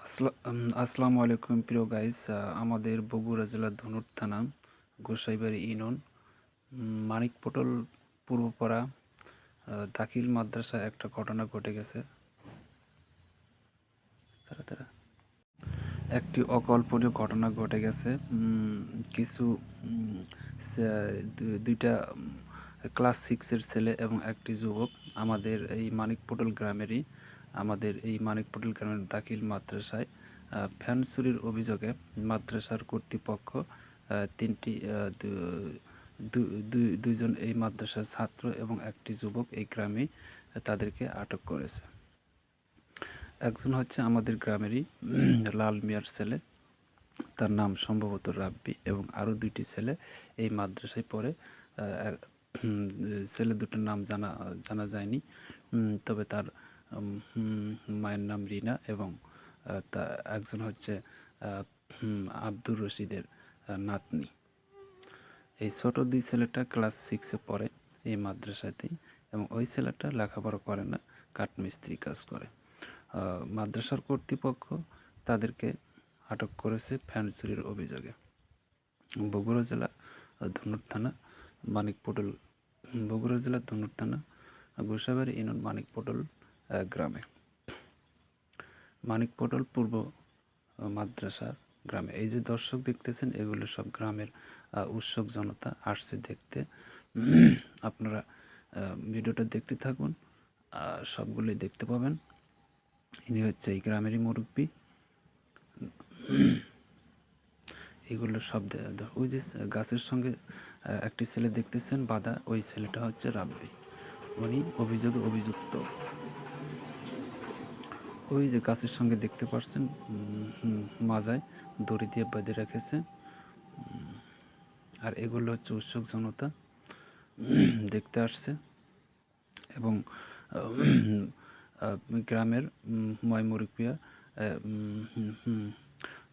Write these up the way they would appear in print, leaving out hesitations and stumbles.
আসসালামু আলাইকুম প্রিয় গাইস। আমাদের বগুড়া জেলার ধনুর থানা গোসাইবাড়ি ইউনিয়ন মানিকপটল পূর্বপাড়া দাখিল মাদ্রাসায় একটা ঘটনা ঘটে গেছে। তারা তারা একটি অকল্পনীয় ঘটনা ঘটে গেছে। কিছু দুইটা ক্লাস সিক্সের ছেলে এবং একটি যুবক আমাদের এই মানিকপটল গ্রামের দাখিল মাদ্রাসায় ফ্যান চুরির অভিযোগে মাদ্রাসার কর্তৃপক্ষ তিনটি দুইজন এই মাদ্রাসার ছাত্র এবং একটি যুবক এই গ্রামে তাদেরকে আটক করেছে। একজন হচ্ছে আমাদের গ্রামেরই লাল মিয়ার ছেলে, তার নাম সম্ভবত রাব্বি, এবং আরও দুইটি ছেলে এই মাদ্রাসায় পড়ে। ছেলে দুটোর নাম জানা যায়নি, তবে তার মায়ের নাম রিনা এবং তা একজন হচ্ছে আব্দুর রশিদের নাতনি। এই ছোট দুই ছেলেটা ক্লাস সিক্সে পড়ে এই মাদ্রাসাতেই, এবং ওই ছেলেটা লেখাপড়া করে না, কাঠমিস্ত্রি কাজ করে। মাদ্রাসার কর্তৃপক্ষ তাদেরকে আটক করেছে ফ্যান চুরির অভিযোগে। বগুড়া জেলা ধনুর থানা মানিকপটল বগুড়া জেলার ধনুর থানা গোসাইবাড়ি ইউনিয়ন মানিকপটল গ্রামে, মানিকপটল পূর্ব মাদ্রাসার গ্রামে। এই যে দর্শক দেখতেছেন, এগুলো সব গ্রামের উৎসুক জনতা আসছে দেখতে। আপনারা ভিডিওটা দেখতে থাকুন, সবগুলোই দেখতে পাবেন। ইনি হচ্ছে এই গ্রামেরই মুরব্বী। এগুলো সব ওই যে গাছের সঙ্গে একটি ছেলে দেখতেছেন বাঁধা, ওই ছেলেটা হচ্ছে রাব্বি, উনি অভিযোগে অভিযুক্ত। ওই যে গাছের সঙ্গে দেখতে পাচ্ছেন মাজায় দড়ি দিয়ে বেঁধে রেখেছে। আর এগুলো হচ্ছে উৎসুক জনতা দেখতে আসছে, এবং গ্রামের ময়মুরব্বিয়া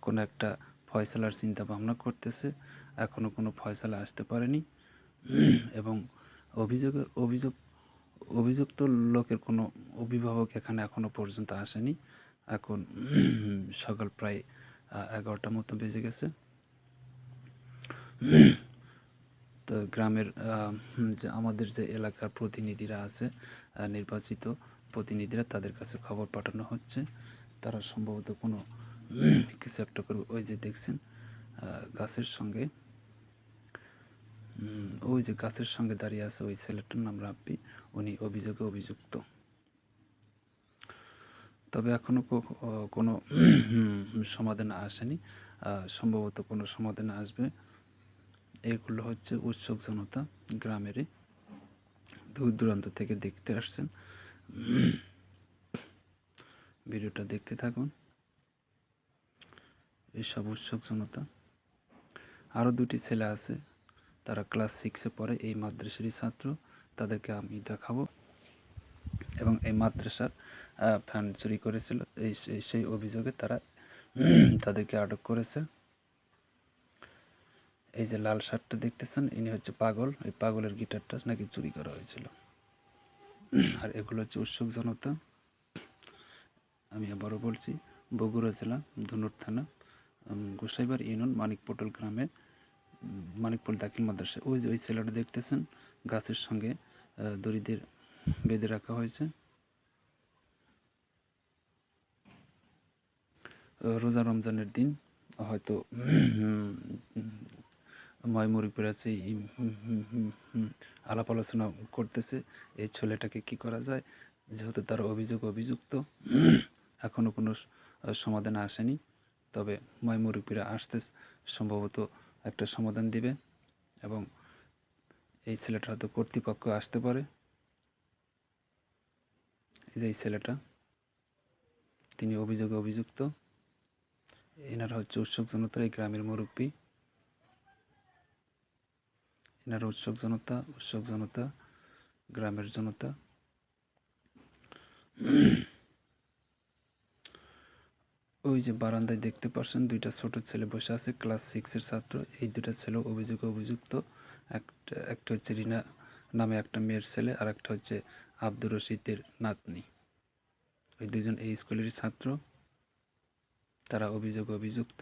কোনো একটা ফয়সালার চিন্তা ভাবনা করতেছে। এখনও কোনো ফয়সালা আসতে পারেনি, এবং অভিযুক্ত লোকের কোনো অভিভাবক এখানে এখনও পর্যন্ত আসেনি। এখন সকাল প্রায় 11টার মতো বেজে গেছে। তো গ্রামের যে আমাদের যে এলাকার প্রতিনিধিরা আছে, নির্বাচিত প্রতিনিধিরা, তাদের কাছে খবর পাঠানো হচ্ছে। তারা সম্ভবত কোনো কিছু একটা করবে। ওই যে দেখছেন গাছের সঙ্গে দাঁড়িয়ে আছে ওই ছেলেটার নাম রাব্বি, উনি অভিযোগে অভিযুক্ত। তবে এখনও কোনো সমাধান আসেনি, সম্ভবত কোনো সমাধান আসবে। এগুলো হচ্ছে উৎসুক জনতা, গ্রামেরই দূর দূরান্ত থেকে দেখতে আসছেন। ভিডিওটা দেখতে থাকুন। এইসব উৎসুক জনতা। আরও দুটি ছেলে আছে, তারা ক্লাস সিক্সে পড়ে, এই মাদ্রাসারই ছাত্র। তাদেরকে আমি দেখাবো। এবং এই মাদ্রাসার ফ্যান চুরি করেছিল, সেই অভিযোগে তাদেরকে আটক করেছে। এই যে লাল শার্টটা দেখতেছেন, ইনি হচ্ছে পাগল। এই পাগলের গিটারটা নাকি চুরি করা হয়েছিল। আর এগুলো হচ্ছে উৎসুক জনতা। আমি আবারও বলছি, বগুড়া জেলা ধনুর থানা গোসাইবাড়ি ইউনিয়ন মানিকপটল গ্রামে মানিকপটল দাখিল মাদ্রাসা। ওই যে ওই ছেলেটা দেখতেছেন গাছের সঙ্গে দড়িদের বেঁধে রাখা হয়েছে। রোজা রমজানের দিন হয়তো ময়মুরব্বীরা সেই আলাপ আলোচনা করতেছে এই ছেলেটাকে কি করা যায়, যেহেতু তার অভিযুক্ত। এখনও কোনো সমাধান আসেনি, তবে ময়মুরব্বীরা আসতে সম্ভবত একটা সমাধান দিবে, এবং এই ছেলেটা হয়তো কর্তৃপক্ষ আসতে পারে। এই যে এই ছেলেটা, তিনি অভিযুক্ত। এনারা হচ্ছে উৎসুক জনতা, এই গ্রামের মুরব্বী। এনারা উৎসুক জনতা গ্রামের জনতা। ওই যে বারান্দায় দেখতে পাচ্ছেন দুইটা ছোট ছেলে বসে আছে, ক্লাস সিক্সের ছাত্র। এই দুটা ছেলে অভিযুক্ত। একটা হচ্ছে রিনা নামে একটা মেয়ের ছেলে, আর একটা হচ্ছে আব্দুর রশিদের নাতনি। ওই দুজন এই স্কুলেরই ছাত্র। তারা অভিযুক্ত,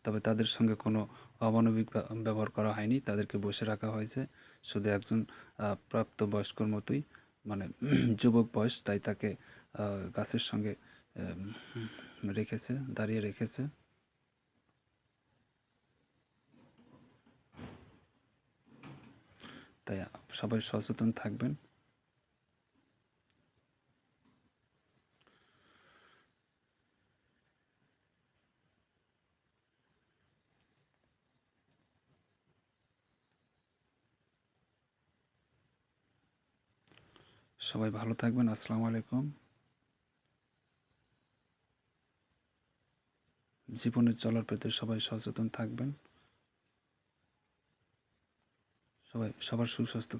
তবে তাদের সঙ্গে কোনো অমানবিক ব্যবহার করা হয়নি, তাদেরকে বসে রাখা হয়েছে শুধু একজন প্রাপ্তবয়স্কর মতোই, মানে যুবক বয়স, তাই তাকে গাছের সঙ্গে দাঁড়িয়ে রেখেছে। তাই সবাই সচেতন থাকবেন। সবাই ভালো থাকবেন। আসসালামু আলাইকুম। জীবনে চলার পথে সবাই সচেতন থাকবেন। সবার সুস্বাস্থ্য